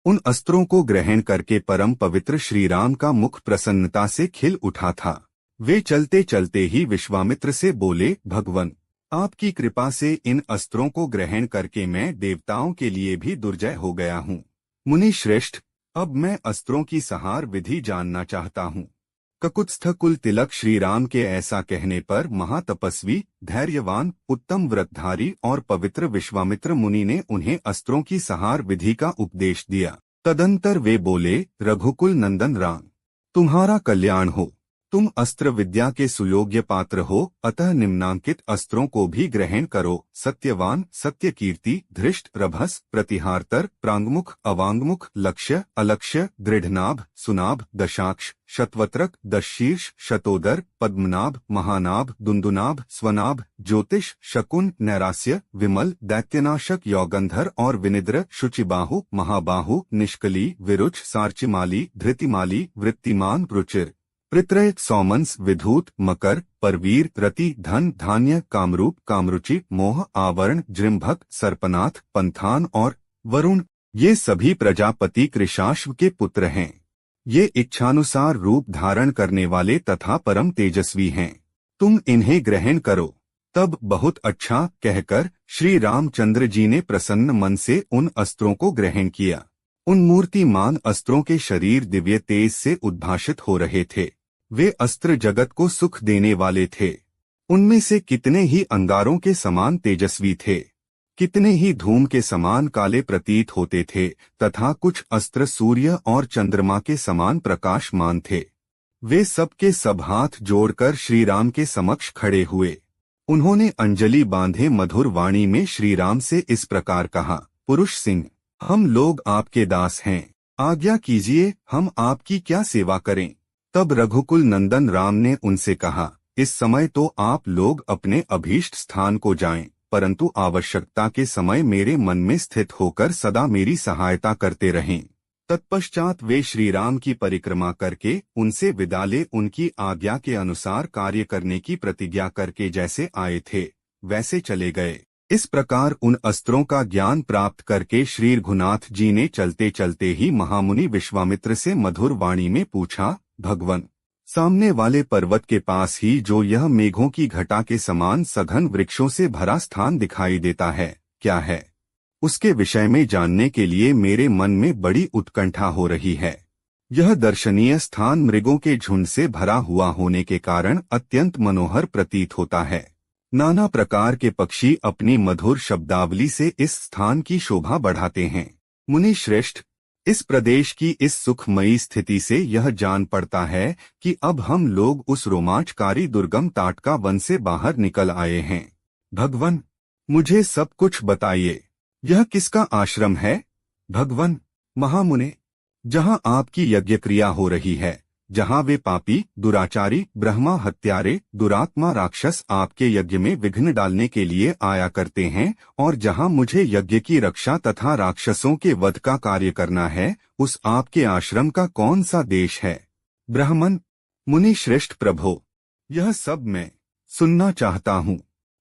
उन अस्त्रों को ग्रहण करके परम पवित्र श्रीराम का मुख प्रसन्नता से खिल उठा था। वे चलते चलते ही विश्वामित्र से बोले, भगवन, आपकी कृपा से इन अस्त्रों को ग्रहण करके मैं देवताओं के लिए भी दुर्जय हो गया हूँ। मुनि श्रेष्ठ, अब मैं अस्त्रों की संहार विधि जानना चाहता हूँ। ककुत्स्थ कुल तिलक श्रीराम के ऐसा कहने पर महातपस्वी, धैर्यवान, उत्तम व्रतधारी और पवित्र विश्वामित्र मुनि ने उन्हें अस्त्रों की संहार विधि का उपदेश दिया। तदंतर वे बोले, रघुकुल नंदन राम, तुम्हारा कल्याण हो। तुम अस्त्र विद्या के सुयोग्य पात्र हो, अतः निम्नांकित अस्त्रों को भी ग्रहण करो। सत्यवान, सत्यकीर्ति, धृष्ट, रभस, प्रतिहारतर, प्रांगमुख, अवांगमुख, लक्ष्य, अलक्ष्य, दृढ़नाभ, सुनाभ, दशाक्ष, शतवत्रक, दशशीर्ष, शतोदर, पद्मनाभ, महानाभ, दुंदुनाभ, स्वनाभ, ज्योतिष, शकुन, नैरास्य, विमल, दैत्यनाशक, यौगंधर और विनिद्र, शुचिबाहु, महाबाहु, निष्कली, विरुच, सार्चिमाली, धृतिमाली, वृत्तिमान, रुचिर, पित्रय, सौमंस, विधूत, मकर, परवीर, रति, धन, धान्य, कामरूप, कामरुचि, मोह, आवरण, जृंभक, सर्पनाथ, पंथान और वरुण, ये सभी प्रजापति कृशाश्व के पुत्र हैं। ये इच्छानुसार रूप धारण करने वाले तथा परम तेजस्वी हैं। तुम इन्हें ग्रहण करो। तब बहुत अच्छा कहकर श्री रामचंद्र जी ने प्रसन्न मन से उन अस्त्रों को ग्रहण किया। उन मूर्तिमान अस्त्रों के शरीर दिव्य तेज से उद्भाषित हो रहे थे। वे अस्त्र जगत को सुख देने वाले थे। उनमें से कितने ही अंगारों के समान तेजस्वी थे, कितने ही धूम के समान काले प्रतीत होते थे तथा कुछ अस्त्र सूर्य और चंद्रमा के समान प्रकाशमान थे। वे सब के सब हाथ जोड़कर श्रीराम के समक्ष खड़े हुए। उन्होंने अंजलि बांधे मधुर वाणी में श्रीराम से इस प्रकार कहा, पुरुष सिंह, हम लोग आपके दास हैं, आज्ञा कीजिए, हम आपकी क्या सेवा करें। तब रघुकुल नंदन राम ने उनसे कहा, इस समय तो आप लोग अपने अभीष्ट स्थान को जाएं, परंतु आवश्यकता के समय मेरे मन में स्थित होकर सदा मेरी सहायता करते रहें। तत्पश्चात वे श्रीराम की परिक्रमा करके उनसे विदा ले उनकी आज्ञा के अनुसार कार्य करने की प्रतिज्ञा करके जैसे आए थे वैसे चले गए। इस प्रकार उन अस्त्रों का ज्ञान प्राप्त करके श्री रघुनाथ जी ने चलते चलते ही महामुनि विश्वामित्र से मधुर वाणी में पूछा, भगवन, सामने वाले पर्वत के पास ही जो यह मेघों की घटा के समान सघन वृक्षों से भरा स्थान दिखाई देता है, क्या है? उसके विषय में जानने के लिए मेरे मन में बड़ी उत्कंठा हो रही है। यह दर्शनीय स्थान मृगों के झुंड से भरा हुआ होने के कारण अत्यंत मनोहर प्रतीत होता है। नाना प्रकार के पक्षी अपनी मधुर शब्दावली से इस स्थान की शोभा बढ़ाते हैं। मुनि श्रेष्ठ, इस प्रदेश की इस सुखमयी स्थिति से यह जान पड़ता है कि अब हम लोग उस रोमांचकारी दुर्गम ताटका वन से बाहर निकल आए हैं। भगवन, मुझे सब कुछ बताइए। यह किसका आश्रम है? भगवन, महामुने, जहाँ आपकी यज्ञ क्रिया हो रही है, जहाँ वे पापी, दुराचारी, ब्रह्मा हत्यारे, दुरात्मा राक्षस आपके यज्ञ में विघ्न डालने के लिए आया करते हैं, और जहाँ मुझे यज्ञ की रक्षा तथा राक्षसों के वध का कार्य करना है, उस आपके आश्रम का कौन सा देश है? ब्राह्मण, मुनि श्रेष्ठ प्रभो, यह सब मैं सुनना चाहता हूँ।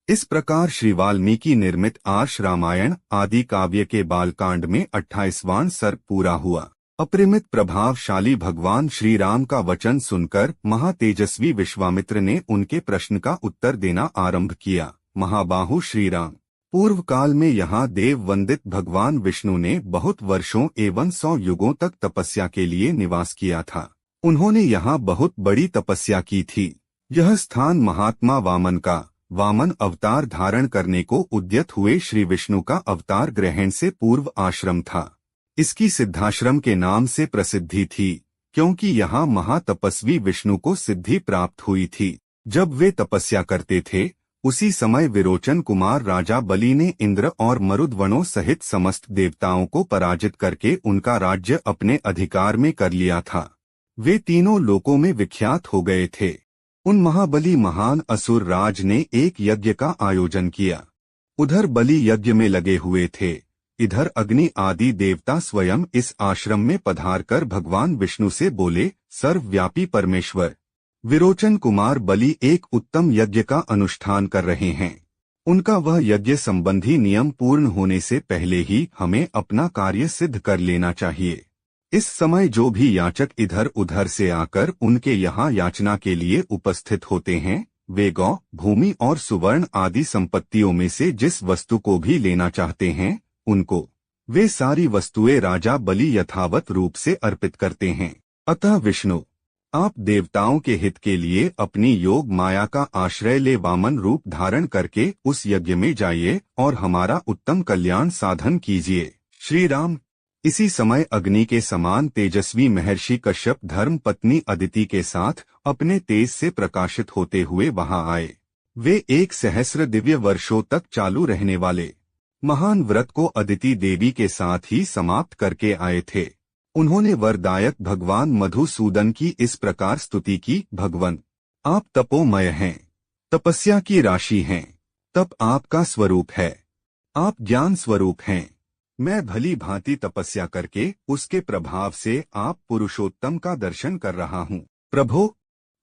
इस प्रकार श्री वाल्मीकि निर्मित आर्ष रामायण आदि काव्य के बालकांड में 28वां सर्ग पूरा हुआ। अपरिमित प्रभावशाली भगवान श्री राम का वचन सुनकर महातेजस्वी विश्वामित्र ने उनके प्रश्न का उत्तर देना आरंभ किया। महाबाहु श्री राम, पूर्व काल में यहाँ देव वंदित भगवान विष्णु ने बहुत वर्षों एवं 100 युगों तक तपस्या के लिए निवास किया था। उन्होंने यहाँ बहुत बड़ी तपस्या की थी। यह स्थान महात्मा वामन का, वामन अवतार धारण करने को उद्यत हुए श्री विष्णु का अवतार ग्रहण से पूर्व आश्रम था। इसकी सिद्धाश्रम के नाम से प्रसिद्धि थी, क्योंकि यहाँ महातपस्वी विष्णु को सिद्धि प्राप्त हुई थी। जब वे तपस्या करते थे, उसी समय विरोचन कुमार राजा बलि ने इंद्र और मरुद्वनों सहित समस्त देवताओं को पराजित करके उनका राज्य अपने अधिकार में कर लिया था। वे तीनों लोकों में विख्यात हो गए थे। उन महाबली महान असुर राज ने एक यज्ञ का आयोजन किया। उधर बलि यज्ञ में लगे हुए थे, इधर अग्नि आदि देवता स्वयं इस आश्रम में पधारकर भगवान विष्णु से बोले, सर्वव्यापी परमेश्वर, विरोचन कुमार बलि एक उत्तम यज्ञ का अनुष्ठान कर रहे हैं। उनका वह यज्ञ संबंधी नियम पूर्ण होने से पहले ही हमें अपना कार्य सिद्ध कर लेना चाहिए। इस समय जो भी याचक इधर उधर से आकर उनके यहाँ याचना के लिए उपस्थित होते हैं, वे गौ, भूमि और सुवर्ण आदि संपत्तियों में से जिस वस्तु को भी लेना चाहते हैं, उनको वे सारी वस्तुएं राजा बलि यथावत रूप से अर्पित करते हैं। अतः विष्णु, आप देवताओं के हित के लिए अपनी योग माया का आश्रय ले वामन रूप धारण करके उस यज्ञ में जाइए और हमारा उत्तम कल्याण साधन कीजिए। श्री राम। इसी समय अग्नि के समान तेजस्वी महर्षि कश्यप धर्म पत्नी अदिति के साथ अपने तेज से प्रकाशित होते हुए वहां आए। वे 1 सहस्र दिव्य वर्षों तक चालू रहने वाले महान व्रत को अदिति देवी के साथ ही समाप्त करके आए थे। उन्होंने वरदायक भगवान मधुसूदन की इस प्रकार स्तुति की, भगवन, आप तपोमय हैं, तपस्या की राशि हैं, तप आपका स्वरूप है, आप ज्ञान स्वरूप हैं। मैं भली भांति तपस्या करके उसके प्रभाव से आप पुरुषोत्तम का दर्शन कर रहा हूँ। प्रभो,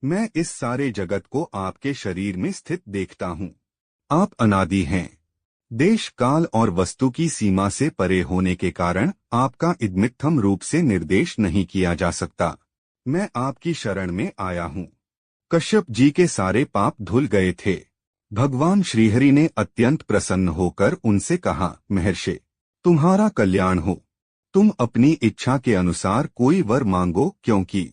मैं इस सारे जगत को आपके शरीर में स्थित देखता हूँ। आप अनादि हैं। देश, काल और वस्तु की सीमा से परे होने के कारण आपका इदमित्थम रूप से निर्देश नहीं किया जा सकता। मैं आपकी शरण में आया हूँ। कश्यप जी के सारे पाप धुल गए थे। भगवान श्रीहरि ने अत्यंत प्रसन्न होकर उनसे कहा, महर्षि, तुम्हारा कल्याण हो। तुम अपनी इच्छा के अनुसार कोई वर मांगो, क्योंकि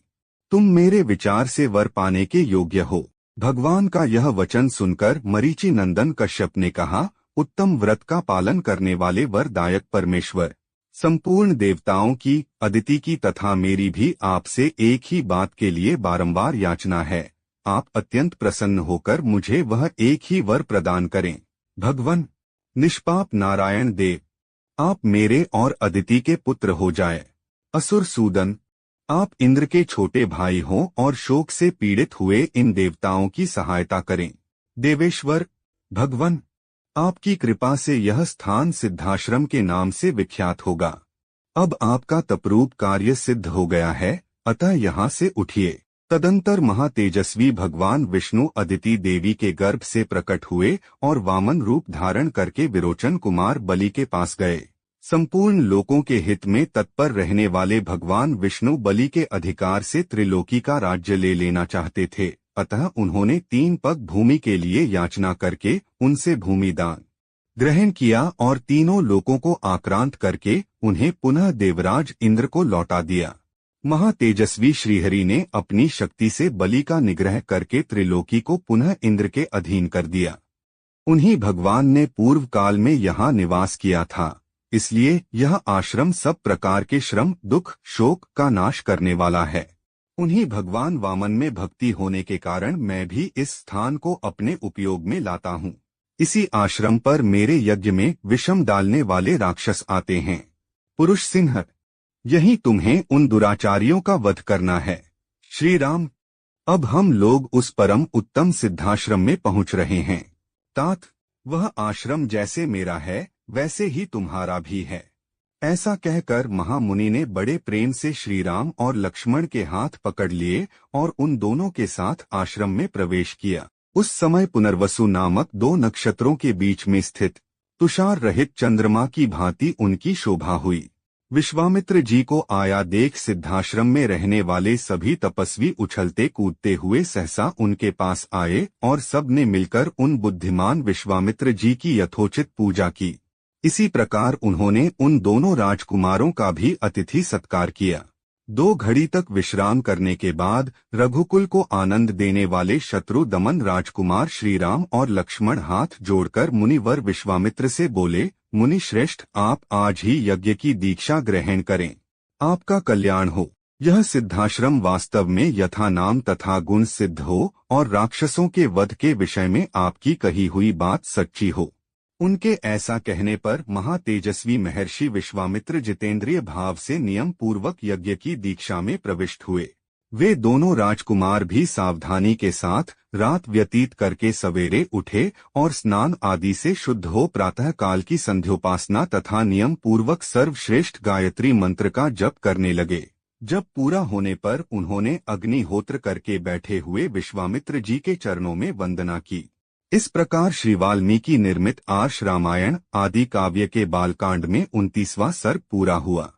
तुम मेरे विचार से वर पाने के योग्य हो। भगवान का यह वचन सुनकर मरीचि नंदन कश्यप ने कहा, उत्तम व्रत का पालन करने वाले वरदायक परमेश्वर, संपूर्ण देवताओं की, अदिति की तथा मेरी भी आपसे एक ही बात के लिए बारंबार याचना है। आप अत्यंत प्रसन्न होकर मुझे वह एक ही वर प्रदान करें। भगवन, निष्पाप नारायण देव, आप मेरे और अदिति के पुत्र हो जाए। असुर सूदन, आप इंद्र के छोटे भाई हों और शोक से पीड़ित हुए इन देवताओं की सहायता करें। देवेश्वर, भगवन, आपकी कृपा से यह स्थान सिद्धाश्रम के नाम से विख्यात होगा। अब आपका तपरूप कार्य सिद्ध हो गया है, अतः यहाँ से उठिए। तदंतर महातेजस्वी भगवान विष्णु अदिति देवी के गर्भ से प्रकट हुए और वामन रूप धारण करके विरोचन कुमार बलि के पास गए। संपूर्ण लोकों के हित में तत्पर रहने वाले भगवान विष्णु बलि के अधिकार से त्रिलोकी का राज्य ले लेना चाहते थे, अतः उन्होंने 3 पग भूमि के लिए याचना करके उनसे भूमि दान ग्रहण किया और तीनों लोकों को आक्रांत करके उन्हें पुनः देवराज इंद्र को लौटा दिया। महातेजस्वी श्रीहरि ने अपनी शक्ति से बलि का निग्रह करके त्रिलोकी को पुनः इंद्र के अधीन कर दिया। उन्हीं भगवान ने पूर्व काल में यहाँ निवास किया था, इसलिए यह आश्रम सब प्रकार के श्रम, दुख, शोक का नाश करने वाला है। उन्हीं भगवान वामन में भक्ति होने के कारण मैं भी इस स्थान को अपने उपयोग में लाता हूँ। इसी आश्रम पर मेरे यज्ञ में विषम डालने वाले राक्षस आते हैं। पुरुष सिंह, यही तुम्हें उन दुराचारियों का वध करना है। श्री राम, अब हम लोग उस परम उत्तम सिद्धाश्रम में पहुंच रहे हैं। तात, वह आश्रम जैसे मेरा है वैसे ही तुम्हारा भी है। ऐसा कहकर महामुनि ने बड़े प्रेम से श्री राम और लक्ष्मण के हाथ पकड़ लिए और उन दोनों के साथ आश्रम में प्रवेश किया। उस समय पुनर्वसु नामक 2 नक्षत्रों के बीच में स्थित तुषार रहित चंद्रमा की भांति उनकी शोभा हुई। विश्वामित्र जी को आया देख सिद्धाश्रम में रहने वाले सभी तपस्वी उछलते कूदते हुए सहसा उनके पास आए और सब ने मिलकर उन बुद्धिमान विश्वामित्र जी की यथोचित पूजा की। इसी प्रकार उन्होंने उन दोनों राजकुमारों का भी अतिथि सत्कार किया। 2 घड़ी तक विश्राम करने के बाद रघुकुल को आनंद देने वाले शत्रु दमन राजकुमार श्रीराम और लक्ष्मण हाथ जोड़कर मुनिवर विश्वामित्र से बोले, मुनि श्रेष्ठ, आप आज ही यज्ञ की दीक्षा ग्रहण करें। आपका कल्याण हो। यह सिद्धाश्रम वास्तव में यथा नाम तथा गुण सिद्ध हो और राक्षसों के वध के विषय में आपकी कही हुई बात सच्ची हो। उनके ऐसा कहने पर महातेजस्वी महर्षि विश्वामित्र जितेंद्रिय भाव से नियम पूर्वक यज्ञ की दीक्षा में प्रविष्ट हुए। वे दोनों राजकुमार भी सावधानी के साथ रात व्यतीत करके सवेरे उठे और स्नान आदि से शुद्ध हो प्रातः काल की संध्योपासना तथा नियम पूर्वक सर्वश्रेष्ठ गायत्री मंत्र का जप करने लगे। जब पूरा होने पर उन्होंने अग्निहोत्र करके बैठे हुए विश्वामित्र जी के चरणों में वंदना की। इस प्रकार श्री वाल्मीकि निर्मित आर्ष रामायण आदि काव्य के बालकांड में 29वां सर्ग पूरा हुआ।